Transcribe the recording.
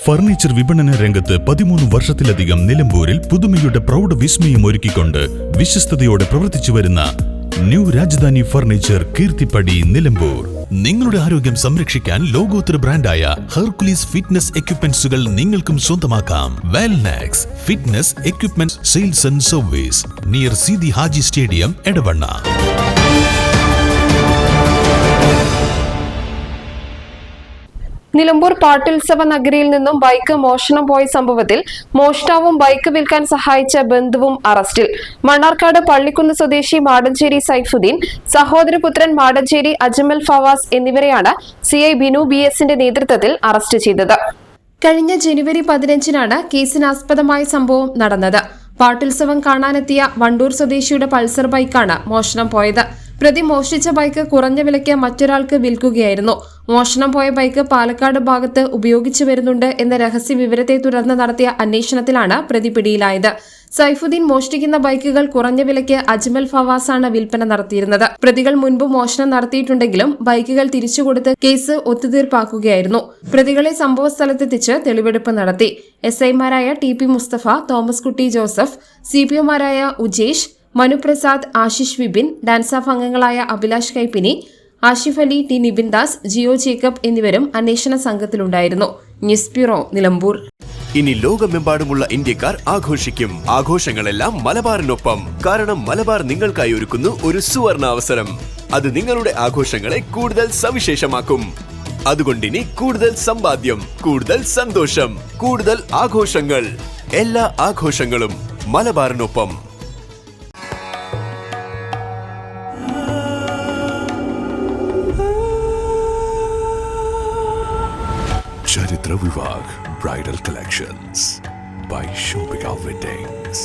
Furniture വിപണന രംഗത്ത് 13 വർഷത്തിലധികം നിലമ്പൂരിൽ പുതുമയുടെ പ്രൗഢ വിസ്മയം ഒരുക്കിക്കൊണ്ട് വിശ്വസ്തയോടെ പ്രവർത്തിച്ചു വരുന്ന ന്യൂ രാജധാനി ഫർണിച്ചർ കീർത്തിപ്പടി നിലമ്പൂർ. നിങ്ങളുടെ ആരോഗ്യം സംരക്ഷിക്കാൻ ലോകോത്തര ബ്രാൻഡായ ഹെർക്കുലീസ് ഫിറ്റ്നസ് എക്യുപ്മെന്റ്സുകൾ നിങ്ങൾക്കും സ്വന്തമാക്കാം. Wellnex fitness equipment sales and service near Seethi Haji stadium, Edavanna. Nilambur പാട്ടുത്സവ നഗരിയിൽ നിന്നും ബൈക്ക് മോഷണം പോയ സംഭവത്തിൽ മോഷ്ടാവും ബൈക്ക് വിൽക്കാൻ സഹായിച്ച ബന്ധുവും അറസ്റ്റിൽ. മണ്ണാർക്കാട് പള്ളിക്കുന്ന് സ്വദേശി മാടഞ്ചേരി സൈഫുദ്ദീൻ, സഹോദരപുത്രൻ മാടഞ്ചേരി അജ്മൽ ഫവാസ് എന്നിവരെയാണ് സിഐ ബിനു BS-ന്റെ നേതൃത്വത്തിൽ അറസ്റ്റ് ചെയ്തത്. കഴിഞ്ഞ ജനുവരി 15-നാണ് കേസിനാസ്പദമായ സംഭവം നടന്നത്. പാട്ടുത്സവം കാണാനെത്തിയ വണ്ടൂർ സ്വദേശിയുടെ പൾസർ ബൈക്കാണ് മോഷണം പോയത്. പ്രതി മോഷ്ടിച്ച ബൈക്ക് കുറഞ്ഞ വിലയ്ക്ക് മറ്റൊരാൾക്ക് വിൽക്കുകയായിരുന്നു. മോഷണം പോയ ബൈക്ക് പാലക്കാട് ഭാഗത്ത് ഉപയോഗിച്ചു വരുന്നുണ്ട് എന്ന രഹസ്യ വിവരത്തെ തുടർന്ന് നടത്തിയ അന്വേഷണത്തിലാണ് പ്രതി പിടിയിലായത്. സൈഫുദ്ദീൻ മോഷ്ടിക്കുന്ന ബൈക്കുകൾ കുറഞ്ഞ വിലയ്ക്ക് അജ്മൽ ഫവാസാണ് വിൽപ്പന നടത്തിയിരുന്നത്. പ്രതികൾ മുൻപ് മോഷണം നടത്തിയിട്ടുണ്ടെങ്കിലും ബൈക്കുകൾ തിരിച്ചുകൊടുത്ത് കേസ് ഒത്തുതീർപ്പാക്കുകയായിരുന്നു. പ്രതികളെ സംഭവസ്ഥലത്തെത്തിച്ച് തെളിവെടുപ്പ് നടത്തി. SI-മാരായ TP മുസ്തഫ, തോമസ് കുട്ടി ജോസഫ്, CPO-മാരായ ഉജേഷ്, മനുപ്രസാദ്, ആശിഷ് വിപിൻ, ഡാൻസാഫ് അംഗങ്ങളായ അഭിലാഷ് കൈപ്പിനി, ആഷിഫ് അലി, T നിബിൻ ദാസ്, ജിയോ ജേക്കബ് എന്നിവരും അന്വേഷണ സംഘത്തിലുണ്ടായിരുന്നു. News bureau, Nilambur. ഇനി ലോകമെമ്പാടുമുള്ള ഇന്ത്യക്കാർ ആഘോഷിക്കും. ആഘോഷങ്ങളെല്ലാം മലബാറിനൊപ്പം. കാരണം മലബാർ നിങ്ങൾക്കായി ഒരുക്കുന്നു ഒരു സുവർണ അവസരം. അത് നിങ്ങളുടെ ആഘോഷങ്ങളെ കൂടുതൽ സവിശേഷമാക്കും. അതുകൊണ്ടിനി കൂടുതൽ സമ്പാദ്യം, കൂടുതൽ സന്തോഷം, കൂടുതൽ ആഘോഷങ്ങൾ. എല്ലാ ആഘോഷങ്ങളും മലബാറിനൊപ്പം. Charitra Vivag Bridal Collections by Shobhika Weddings.